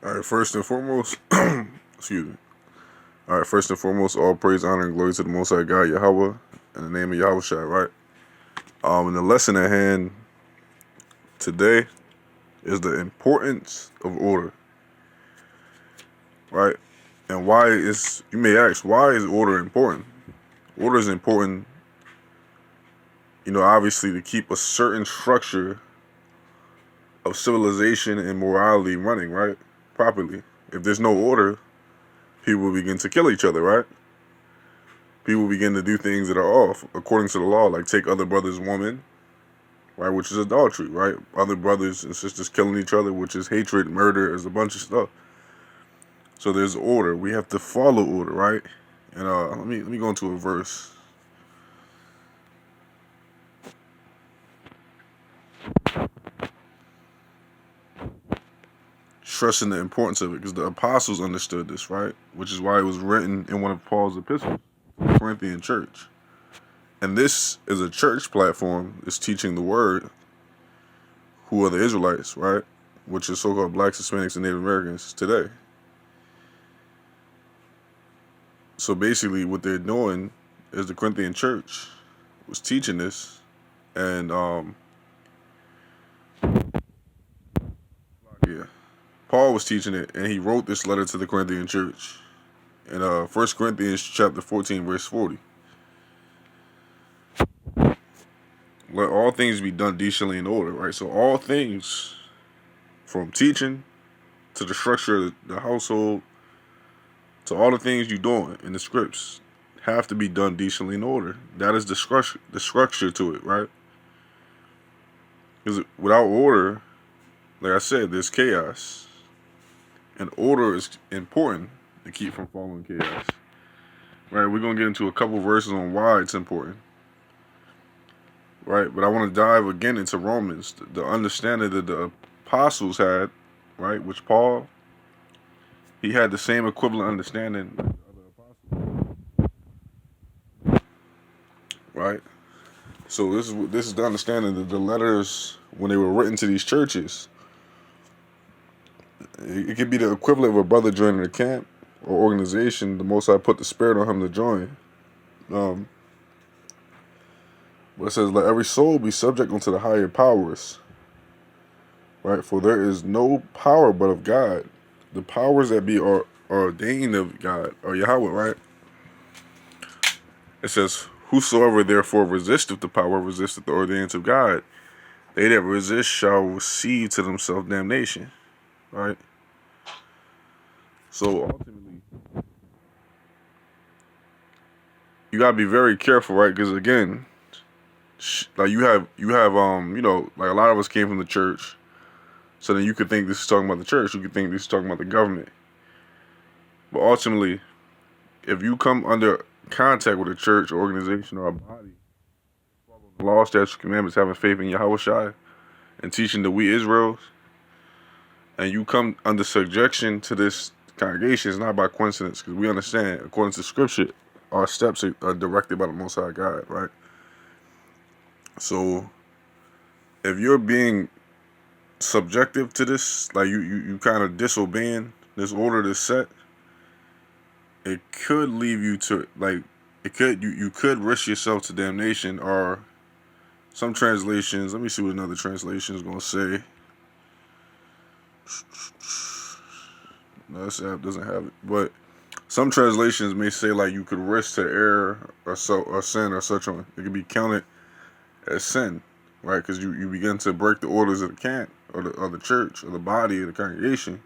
All right, first and foremost, excuse me. All right, first and foremost, all praise, honor, and glory to the Most High God, Yahweh, in the name of Yahweh Shai, right? And the lesson at hand today is the importance of order, right? And why is, you may ask, why is order important? Order is important, obviously to keep a certain structure of civilization and morality running, right? Properly. If there's no order, people begin to kill each other, right? People begin to do things that are off according to the law, like take other brothers' woman, right, which is adultery, right? Other brothers and sisters killing each other, which is hatred, murder, is a bunch of stuff. So there's order. We have to follow order, right? And let me go into a verse. Stressing the importance of it, because the apostles understood this, right? Which is why it was written in one of Paul's epistles to the Corinthian church. And this is a church platform that's teaching the word, who are the Israelites, right? Which is so-called blacks, Hispanics, and Native Americans today. So basically what they're doing is the Corinthian church was teaching this, and yeah, Paul was teaching it, and he wrote this letter to the Corinthian church in 1 Corinthians chapter 14, verse 40. Let all things be done decently in order, right? So all things, from teaching to the structure of the household to all the things you're doing in the scripts, have to be done decently in order. That is the structure to it, right? Because without order, like I said, there's chaos. And order is important to keep from following chaos. Right, we're going to get into a couple verses on why it's important. Right, but I want to dive again into Romans, the understanding that the apostles had, right, which Paul, he had the same equivalent understanding as the other apostles. Right? So this is the understanding that the letters, when they were written to these churches, it could be the equivalent of a brother joining a camp or organization. The Most High put the spirit on him to join. But it says, let every soul be subject unto the higher powers. Right? For there is no power but of God. The powers that be are ordained of God, or Yahweh, right? It says, whosoever therefore resisteth the power, resisteth the ordinance of God. They that resist shall receive to themselves damnation. Right? So ultimately, you gotta be very careful, right? Because again, like you have like a lot of us came from the church. So then you could think this is talking about the church. You could think this is talking about the government. But ultimately, if you come under contact with a church, or organization, or a body, following the law, statutes, commandments, having faith in Yahweh Shai, and teaching the we Israels, and you come under subjection to this congregation, it's not by coincidence, because we understand, according to Scripture, our steps are directed by the Most High God, right? So, if you're being subjective to this, like you kind of disobeying this order that's set, it could leave you to, like, you could risk yourself to damnation. Or some translations, let me see what another translation is going to say. No, this app doesn't have it, but some translations may say like you could risk to err or sin or such on. It could be counted as sin, right? Because you begin to break the orders of the camp, or the church, or the body, or the congregation.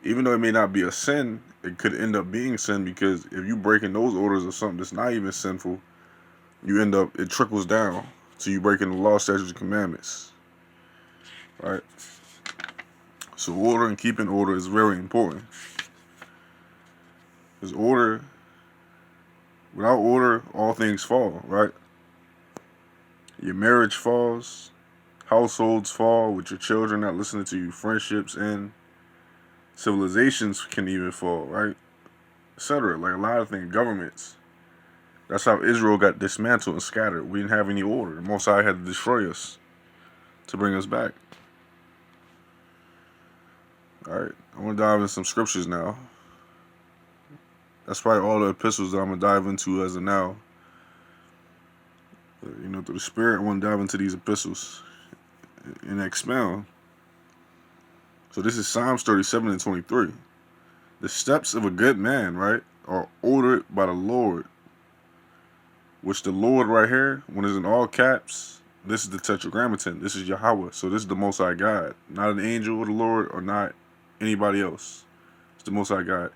Even though it may not be a sin, it could end up being sin, because if you breaking those orders of something that's not even sinful, it trickles down to you breaking the law, statutes, and commandments, right? So order and keeping order is very important. Because without order, all things fall, right? Your marriage falls, households fall with your children not listening to you, friendships end, civilizations can even fall, right? Etc. Like a lot of things, governments. That's how Israel got dismantled and scattered. We didn't have any order. The Most High had to destroy us to bring us back. All right, I want to dive into some scriptures now. That's probably all the epistles that I'm gonna dive into as of now. Through the Spirit, I want to dive into these epistles and expound. So this is Psalms 37 and 23. The steps of a good man, right, are ordered by the Lord. Which the Lord right here, when it's in all caps, this is the Tetragrammaton. This is Yahweh. So this is the Most High God. Not an angel of the Lord or not anybody else. It's the Most High God.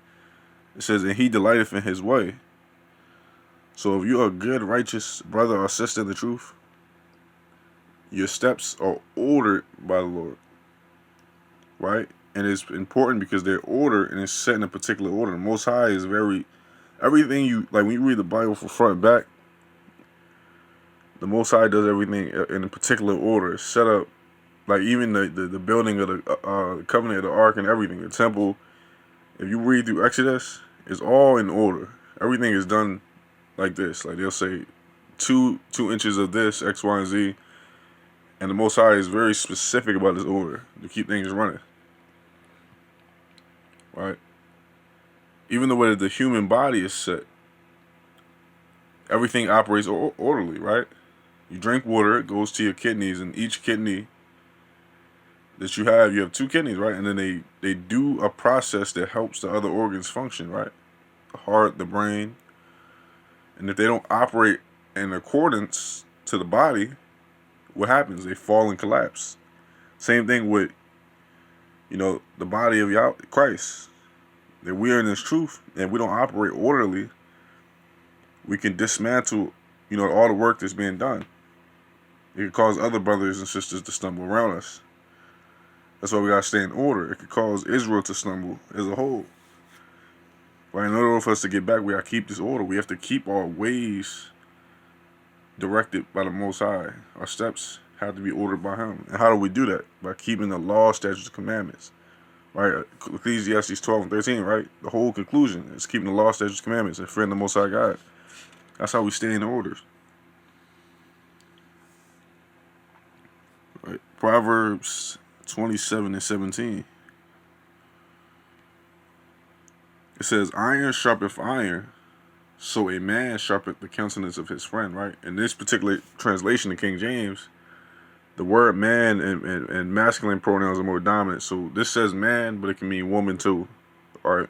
It says, and he delighteth in his way. So if you're a good, righteous brother or sister in the truth, your steps are ordered by the Lord. Right? And it's important because they're ordered and it's set in a particular order. The Most High is everything you, like when you read the Bible from front and back, the Most High does everything in a particular order. It's set up, like even the building of the covenant of the ark and everything, the temple. If you read through Exodus, it's all in order. Everything is done like this. Like they'll say 2 inches of this, X, Y, and Z. And the Most High is very specific about this order to keep things running. Right? Even the way that the human body is set, everything operates orderly, right? You drink water, it goes to your kidneys, and each kidney that you have 2 kidneys, right? And then they do a process that helps the other organs function, right? The heart, the brain. And if they don't operate in accordance to the body, what happens? They fall and collapse. Same thing with, the body of Christ. That we are in this truth, and we don't operate orderly, we can dismantle, all the work that's being done. It could cause other brothers and sisters to stumble around us. That's why we gotta stay in order. It could cause Israel to stumble as a whole. Right? In order for us to get back, we gotta keep this order. We have to keep our ways directed by the Most High. Our steps have to be ordered by Him. And how do we do that? By keeping the law, statutes, and commandments. Right? Ecclesiastes 12 and 13, right? The whole conclusion is keeping the law, statutes, and commandments and fearing the Most High God. That's how we stay in order. Right? Proverbs 27 and 17. It says, iron sharpeneth iron, so a man sharpeneth the countenance of his friend, right? In this particular translation in King James, the word man and masculine pronouns are more dominant. So this says man, but it can mean woman too. All right.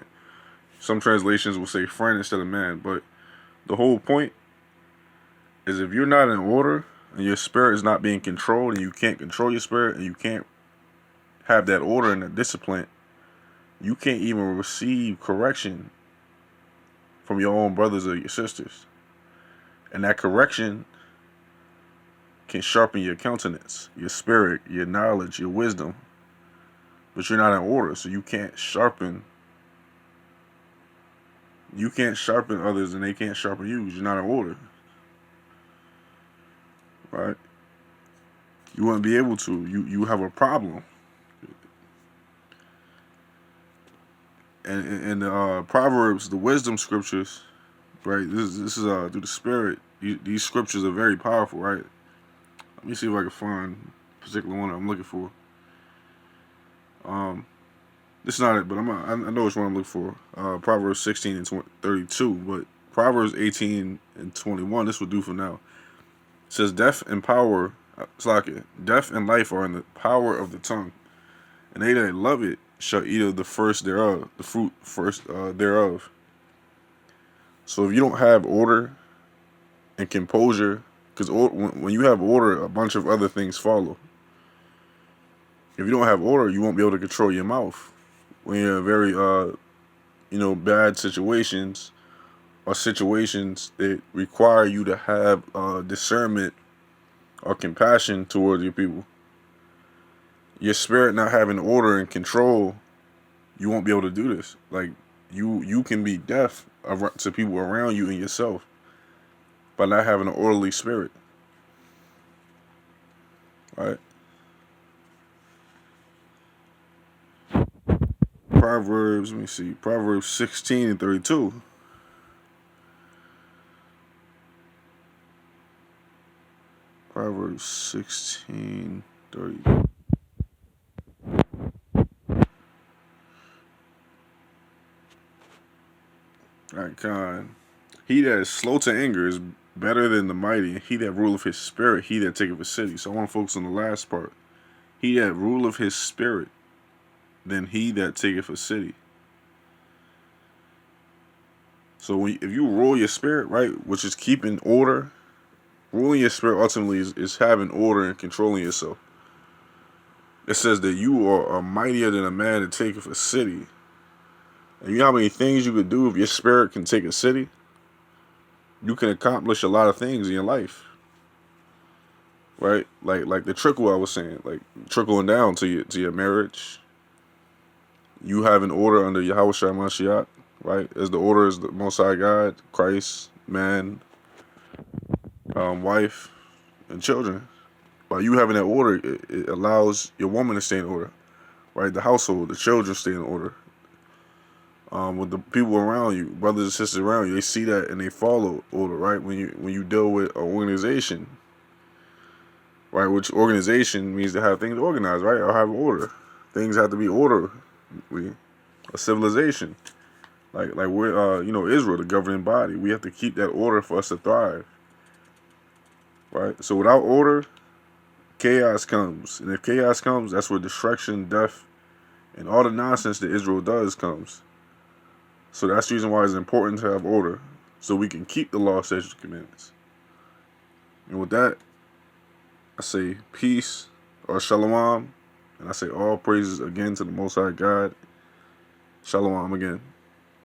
Some translations will say friend instead of man. But the whole point is if you're not in order and your spirit is not being controlled and you can't control your spirit and you can't have that order and that discipline, you can't even receive correction from your own brothers or your sisters. And that correction can sharpen your countenance, your spirit, your knowledge, your wisdom. But you're not in order, so you can't sharpen others and they can't sharpen you because you're not in order. Right? You wouldn't be able to. You have a problem. And Proverbs, the wisdom scriptures, right? This is through the Spirit. These scriptures are very powerful, right? Let me see if I can find a particular one I'm looking for. This is not it, but I know which one I'm looking for. Proverbs 16 and 32, but Proverbs 18 and 21. This will do for now. It says, "Death and power, death and life are in the power of the tongue, and they that love it shall eat of the first thereof, the fruit first thereof." So if you don't have order and composure, because when you have order, a bunch of other things follow. If you don't have order, you won't be able to control your mouth. When you're in very, bad situations or situations that require you to have discernment or compassion towards your people. Your spirit not having order and control, you won't be able to do this. Like, you can be deaf to people around you and yourself by not having an orderly spirit. Right? Proverbs 16 and 32. Proverbs 16:30. Right, Khan. He that is slow to anger is better than the mighty. He that ruleth his spirit, he that taketh a city. So I want to focus on the last part. He that ruleth his spirit, than he that taketh a city. So if you rule your spirit, right, which is keeping order, ruling your spirit ultimately is having order and controlling yourself. It says that you are mightier than a man that taketh a city. And you know how many things you could do if your spirit can take a city? You can accomplish a lot of things in your life. Right? Like the trickle I was saying, like trickling down to your marriage. You have an order under Yahweh Shai Mashiach, right? As the order is the Most High God, Christ, man, wife, and children. By you having that order, it allows your woman to stay in order, right? The household, the children stay in order. With the people around you, brothers and sisters around you, they see that and they follow order, right? When you deal with an organization, right? Which organization means to have things organized, right? Or have order. Things have to be orderly. A civilization, like we're Israel, the governing body. We have to keep that order for us to thrive, right? So without order, chaos comes, and if chaos comes, that's where destruction, death, and all the nonsense that Israel does comes. So that's the reason why it's important to have order, so we can keep the law, statutes, and commandments. And with that, I say peace or shalom, and I say all praises again to the Most High God. Shalom again.